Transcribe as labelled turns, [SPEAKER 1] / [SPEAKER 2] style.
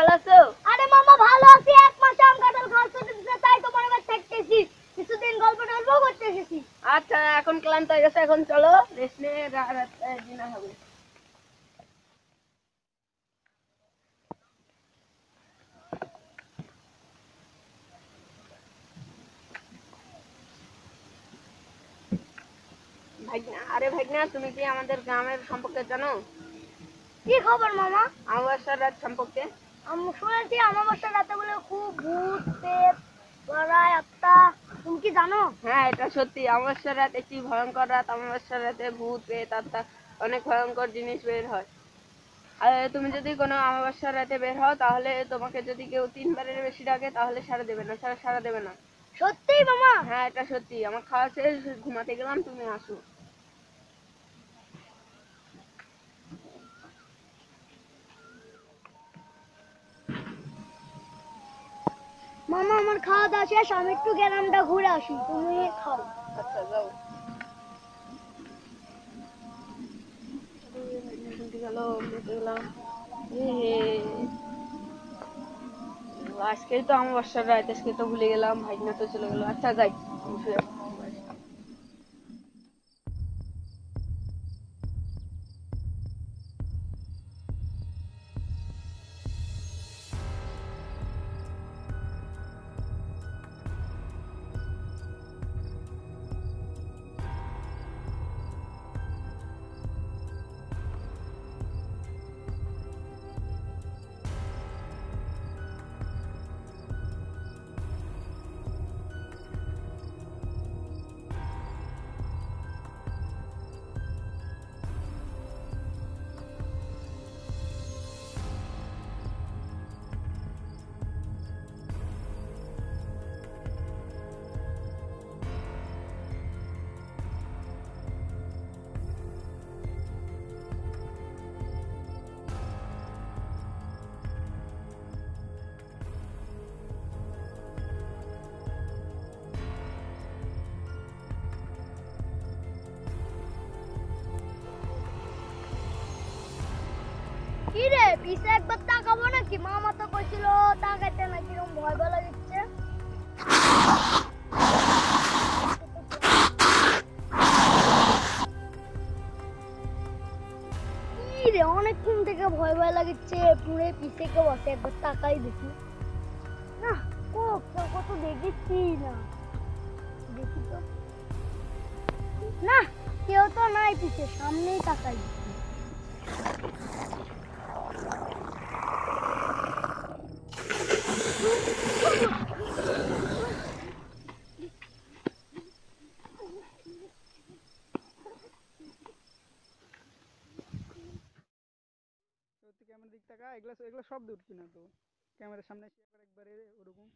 [SPEAKER 1] ভালো আছো?
[SPEAKER 2] আরে মামা ভালো আছি, এক মাস আম কাঁঠাল খাওয়া ছুটি দিছে, তাই তোমার কাছে থাকতেছি, কিছুদিন গল্প টল্প করতে এসেছি।
[SPEAKER 1] আচ্ছা, এখন ক্লান্ত হয়ে গেছে, এখন চলো রেস্ট নিয়ে রাত ডিনার হবে। ভাইগনা, আরে ভাইগনা, তুমি কি আমাদের গ্রামের সম্পর্কে জানো?
[SPEAKER 2] কি খবর মামা?
[SPEAKER 1] আমাবস্যার রাত সম্পর্কে।
[SPEAKER 2] আমি শুনেছি অমাবস্যার রাতে বলে খুব ভূত প্রেত লড়াই আত্মা, তুমি কি জানো?
[SPEAKER 1] হ্যাঁ, এটা সত্যি। আমাবস্যার রাত একটি ভয়ঙ্কর রাত। আমাবস্যার রাতে ভূত প্রেত আত্মা অনেক ভয়ঙ্কর জিনিস বের হয়। আর তুমি যদি কোনো আমাবস্যার রাতে বের হও, তাহলে তোমাকে যদি কেউ 3 বারের বেশি ডাকে তাহলে সাড়া দেবে না, সাড়া দেবে না।
[SPEAKER 2] সত্যি মামা?
[SPEAKER 1] হ্যাঁ, এটা সত্যি। আমার খাওয়া শেষ, ঘুমাতে গেলাম, তুমি আসো।
[SPEAKER 2] মামা আমার খাওয়া দাওয়া শেষ, আমি একটু গ্রামটা ঘুরে আসি, তুমি খাও।
[SPEAKER 1] আচ্ছা, যাও। আজকেই তো আমাবস্যার রাত, আজকে তো ভুলে গেলাম, ভাইগনা তো চলে গেল। আচ্ছা, যাই।
[SPEAKER 2] কি রে, পিছে একবার তাকাবো নাকি? মামা তো কইছিল তাকাইতে না, কিরম ভয় ভয় লাগছে। কি রে, অনেকক্ষণ থেকে ভয় ভয় লাগছে, পুরো পিছে কেউ আছে, একবার তাকাই দেখি। না, কেউ কত দেখেছি না, দেখি তো। না, কেউ তো নাই পিছে, সামনেই তাকাই।
[SPEAKER 3] সত্যি ক্যামেরার দিক তাকা, এগুলা এগুলা সব দূর কিনা তো ক্যামেরার সামনে এসে একবারে ওরকম